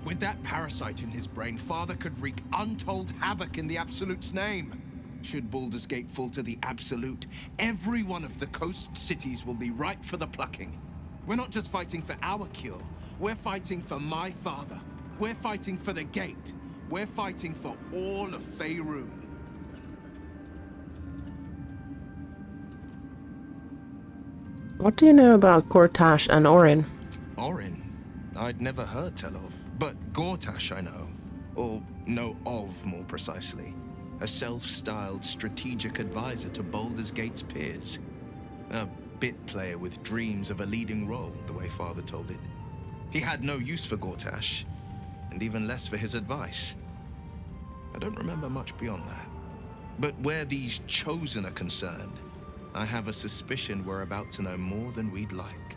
With that parasite in his brain, Father could wreak untold havoc in the Absolute's name. Should Baldur's Gate fall to the Absolute, every one of the coast cities will be ripe for the plucking. We're not just fighting for our cure, we're fighting for my father. We're fighting for the Gate. We're fighting for all of Faerun. What do you know about Gortash and Orin? Orin? I'd never heard tell of. But Gortash I know. Or know of, more precisely. A self-styled strategic advisor to Baldur's Gate's peers. A bit player with dreams of a leading role, the way Father told it. He had no use for Gortash, and even less for his advice. I don't remember much beyond that. But where these Chosen are concerned, I have a suspicion we're about to know more than we'd like.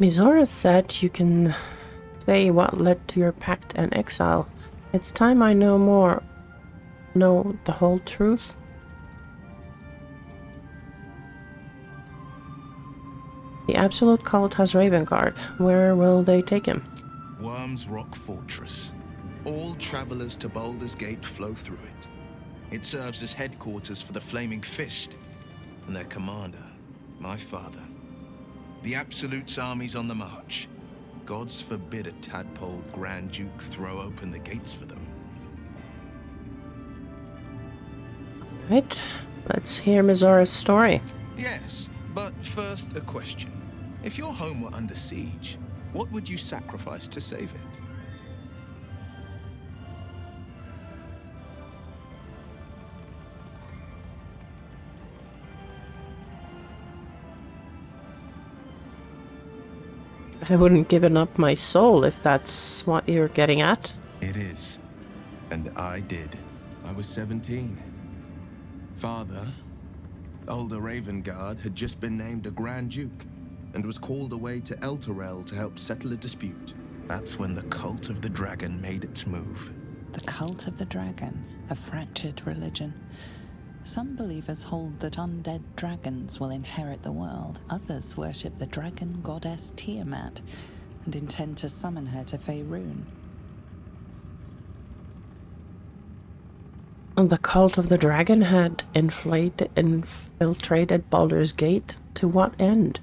Mizora said you can say what led to your pact and exile. It's time I know the whole truth. The Absolute Cult has Ravengard. Where will they take him? Worm's Rock Fortress. All travelers to Baldur's Gate flow through it. It serves as headquarters for the Flaming Fist, and their commander, my father. The Absolute's army's on the march. Gods forbid a tadpole Grand Duke throw open the gates for them. Right, let's hear Mizora's story. Yes, but first a question. If your home were under siege, what would you sacrifice to save it? I wouldn't give up my soul if that's what you're getting at. It is. And I did. I was 17. Father, older Ravengard, had just been named a Grand Duke and was called away to Elturel to help settle a dispute. That's when the Cult of the Dragon made its move. The Cult of the Dragon, a fractured religion. Some believers hold that undead dragons will inherit the world. Others worship the dragon goddess Tiamat and intend to summon her to Faerun. The Cult of the Dragon had infiltrated Baldur's Gate. To what end?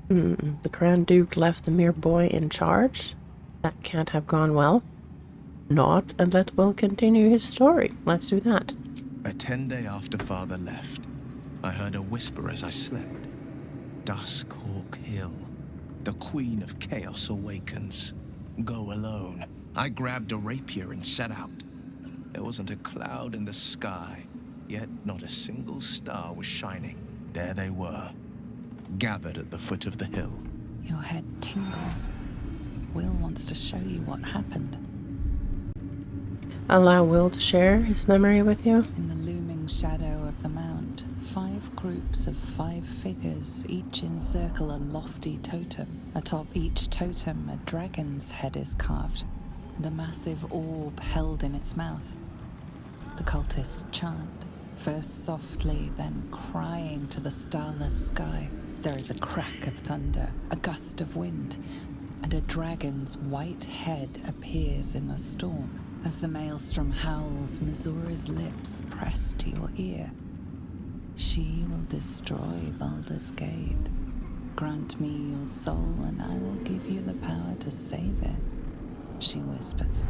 The Grand Duke left a mere boy in charge? That can't have gone well. Not, and let Wyll continue his story. Let's do that. 10 days after Father left, I heard a whisper as I slept. Duskhawk Hill. The Queen of Chaos awakens. Go alone. I grabbed a rapier and set out. There wasn't a cloud in the sky, yet not a single star was shining. There they were, gathered at the foot of the hill. Your head tingles. Wyll wants to show you what happened. Allow Wyll to share his memory with you. In the looming shadow of the mount, 5 groups of 5 figures each encircle a lofty totem. Atop each totem, a dragon's head is carved, and a massive orb held in its mouth. The cultists chant, first softly, then crying to the starless sky. There is a crack of thunder, a gust of wind, and a dragon's white head appears in the storm. As the maelstrom howls, Mizora's lips press to your ear. She will destroy Baldur's Gate. Grant me your soul, and I will give you the power to save it, she whispers.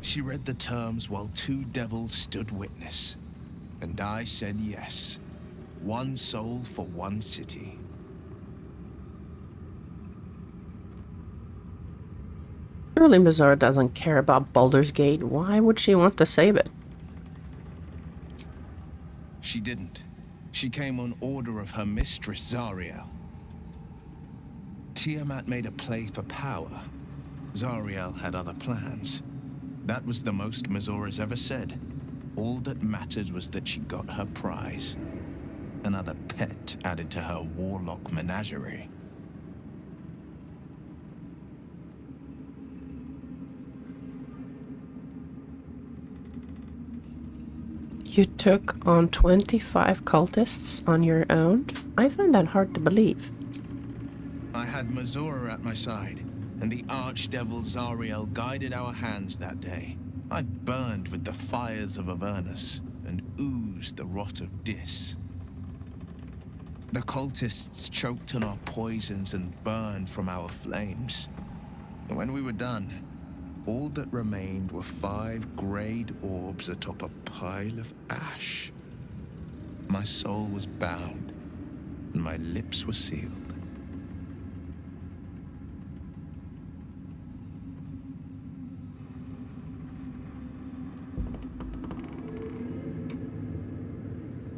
She read the terms while 2 devils stood witness, and I said yes. 1 soul for 1 city. Surely Mizora doesn't care about Baldur's Gate. Why would she want to save it? She didn't. She came on order of her mistress, Zariel. Tiamat made a play for power. Zariel had other plans. That was the most Mizora's ever said. All that mattered was that she got her prize. Another pet added to her warlock menagerie. You took on 25 cultists on your own? I find that hard to believe. I had Mazura at my side, and the archdevil Zariel guided our hands that day. I burned with the fires of Avernus, and oozed the rot of Dis. The cultists choked on our poisons and burned from our flames. And when we were done, all that remained were 5 greyed orbs atop a pile of ash. My soul was bound, and my lips were sealed.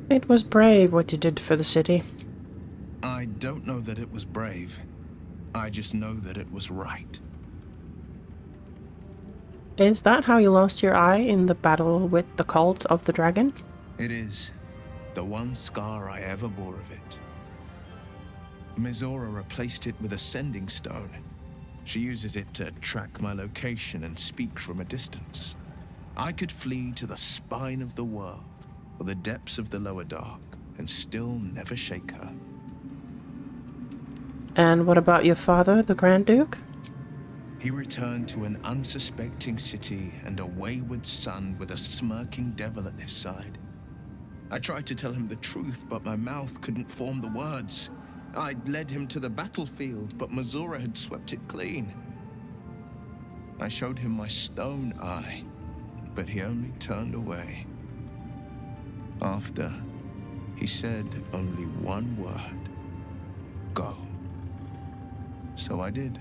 It was brave what you did for the city. I don't know that it was brave. I just know that it was right. Is that how you lost your eye in the battle with the cult of the dragon? It is. The one scar I ever bore of it. Mizora replaced it with a sending stone. She uses it to track my location and speak from a distance. I could flee to the spine of the world, or the depths of the lower dark, and still never shake her. And what about your father, the Grand Duke? He returned to an unsuspecting city and a wayward son with a smirking devil at his side. I tried to tell him the truth, but my mouth couldn't form the words. I'd led him to the battlefield, but Mazura had swept it clean. I showed him my stone eye, but he only turned away. After, he said only one word: go. So I did.